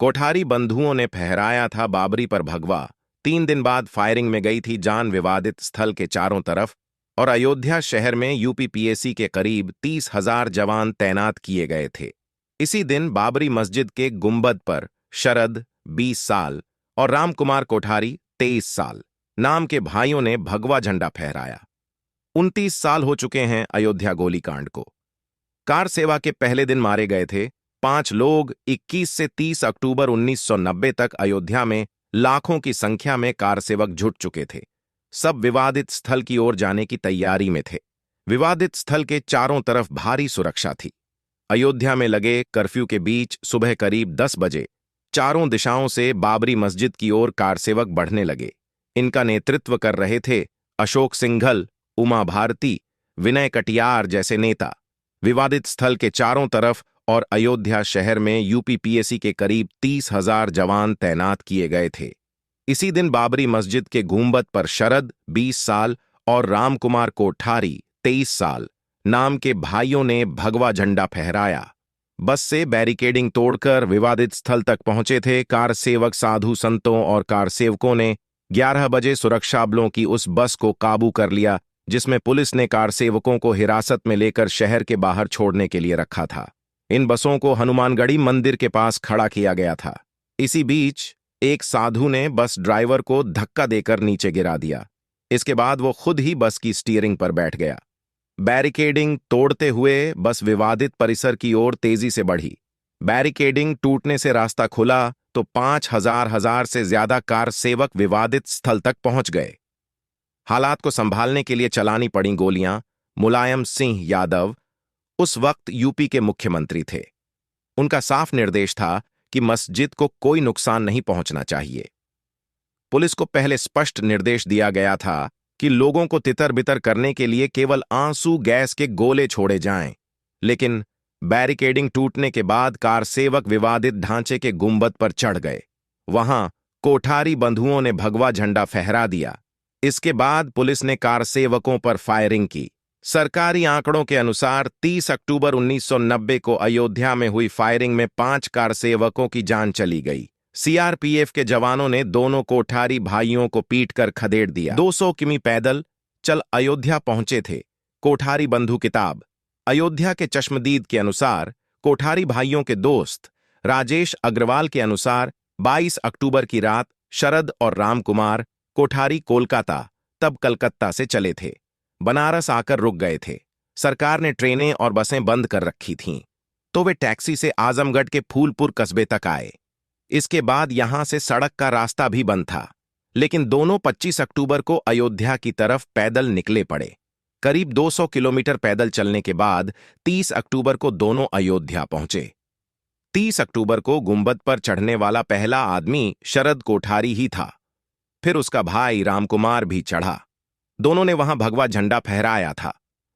कोठारी बंधुओं ने फहराया था बाबरी पर भगवा। 3 दिन बाद फायरिंग में गई थी जान विवादित स्थल के चारों तरफ, और अयोध्या शहर में यूपीपीएसी के करीब 30,000 जवान तैनात किए गए थे। इसी दिन बाबरी मस्जिद के गुंबद पर शरद 20 साल और रामकुमार कोठारी 23 साल नाम के भाइयों ने भगवा झंडा फहराया। 29 साल हो चुके हैं अयोध्या गोलीकांड को। कार सेवा के पहले दिन मारे गए थे 5 लोग। 21 से 30 अक्टूबर 1990 तक अयोध्या में लाखों की संख्या में कार सेवक जुट चुके थे। सब विवादित स्थल की ओर जाने की तैयारी में थे। विवादित स्थल के चारों तरफ भारी सुरक्षा थी। अयोध्या में लगे कर्फ्यू के बीच सुबह करीब 10 बजे चारों दिशाओं से बाबरी मस्जिद की ओर कार सेवक बढ़ने लगे। इनका नेतृत्व कर रहे थे अशोक सिंघल, उमा भारती, विनय कटियार जैसे नेता। विवादित स्थल के चारों तरफ और अयोध्या शहर में यूपीपीएसी के करीब 30,000 जवान तैनात किए गए थे। इसी दिन बाबरी मस्जिद के गुंबद पर शरद 20 साल और रामकुमार कोठारी 23 साल नाम के भाइयों ने भगवा झंडा फहराया। बस से बैरिकेडिंग तोड़कर विवादित स्थल तक पहुंचे थे कार सेवक। साधु संतों और कार सेवकों ने 11 बजे सुरक्षा बलों की उस बस को काबू कर लिया जिसमें पुलिस ने कार सेवकों को हिरासत में लेकर शहर के बाहर छोड़ने के लिए रखा था। इन बसों को हनुमानगढ़ी मंदिर के पास खड़ा किया गया था। इसी बीच एक साधु ने बस ड्राइवर को धक्का देकर नीचे गिरा दिया। इसके बाद वो खुद ही बस की स्टीयरिंग पर बैठ गया। बैरिकेडिंग तोड़ते हुए बस विवादित परिसर की ओर तेजी से बढ़ी। बैरिकेडिंग टूटने से रास्ता खुला तो 5,000 से ज्यादा कार सेवक विवादित स्थल तक पहुंच गए। हालात को संभालने के लिए चलानी पड़ी गोलियां। मुलायम सिंह यादव उस वक्त यूपी के मुख्यमंत्री थे। उनका साफ निर्देश था कि मस्जिद को कोई नुकसान नहीं पहुंचना चाहिए। पुलिस को पहले स्पष्ट निर्देश दिया गया था कि लोगों को तितर-बितर करने के लिए केवल आंसू गैस के गोले छोड़े जाएं। लेकिन बैरिकेडिंग टूटने के बाद कार सेवक विवादित ढांचे के गुंबद पर चढ़ गए। वहां कोठारी बंधुओं ने भगवा झंडा फहरा दिया। इसके बाद पुलिस ने कार सेवकों पर फायरिंग की। सरकारी आंकड़ों के अनुसार 30 अक्टूबर 1990 को अयोध्या में हुई फायरिंग में 5 कार सेवकों की जान चली गई। सीआरपीएफ के जवानों ने दोनों कोठारी भाइयों को पीटकर खदेड़ दिया। 200 किमी पैदल चल अयोध्या पहुंचे थे कोठारी बंधु। किताब अयोध्या के चश्मदीद के अनुसार कोठारी भाइयों के दोस्त राजेश अग्रवाल के अनुसार 22 अक्टूबर की रात शरद और रामकुमार कोठारी कोलकाता तब कलकत्ता से चले थे। बनारस आकर रुक गए थे। सरकार ने ट्रेनें और बसें बंद कर रखी थीं, तो वे टैक्सी से आजमगढ़ के फूलपुर कस्बे तक आए। इसके बाद यहां से सड़क का रास्ता भी बंद था, लेकिन दोनों 25 अक्टूबर को अयोध्या की तरफ पैदल निकले पड़े। करीब 200 किलोमीटर पैदल चलने के बाद 30 अक्टूबर को दोनों अयोध्या पहुंचे। 30 अक्टूबर को गुंबद पर चढ़ने वाला पहला आदमी शरद कोठारी ही था। फिर उसका भाई रामकुमार भी चढ़ा। दोनों ने वहां भगवा झंडा फहराया था।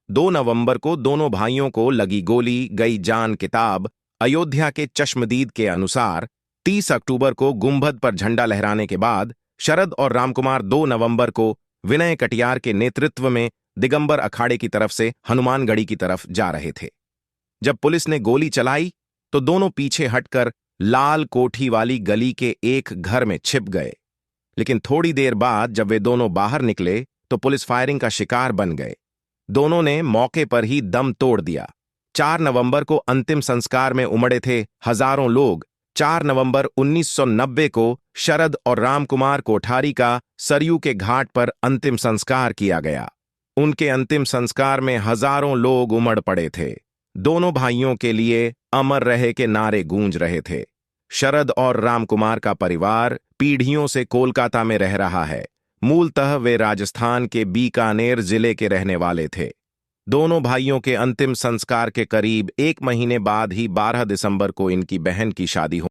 2 नवंबर को दोनों भाइयों को लगी गोली गई जान। किताब अयोध्या के चश्मदीद के अनुसार 30 अक्टूबर को गुंबद पर झंडा लहराने के बाद शरद और रामकुमार 2 नवंबर को विनय कटियार के नेतृत्व में दिगंबर अखाड़े की तरफ से हनुमानगढ़ी की तरफ जा रहे थे। जब पुलिस ने गोली चलाई तो दोनों पीछे हटकर लाल कोठी वाली गली के एक घर में छिप गए। लेकिन थोड़ी देर बाद जब वे दोनों बाहर निकले तो पुलिस फायरिंग का शिकार बन गए। दोनों ने मौके पर ही दम तोड़ दिया। 4 नवंबर को अंतिम संस्कार में उमड़े थे हजारों लोग। 4 नवंबर 1990 को शरद और रामकुमार कोठारी का सरयू के घाट पर अंतिम संस्कार किया गया। उनके अंतिम संस्कार में हजारों लोग उमड़ पड़े थे। दोनों भाइयों के लिए अमर रहे के नारे गूंज रहे थे। शरद और रामकुमार का परिवार पीढ़ियों से कोलकाता में रह रहा है। मूलतः वे राजस्थान के बीकानेर जिले के रहने वाले थे। दोनों भाइयों के अंतिम संस्कार के करीब 1 महीने बाद ही 12 दिसंबर को इनकी बहन की शादी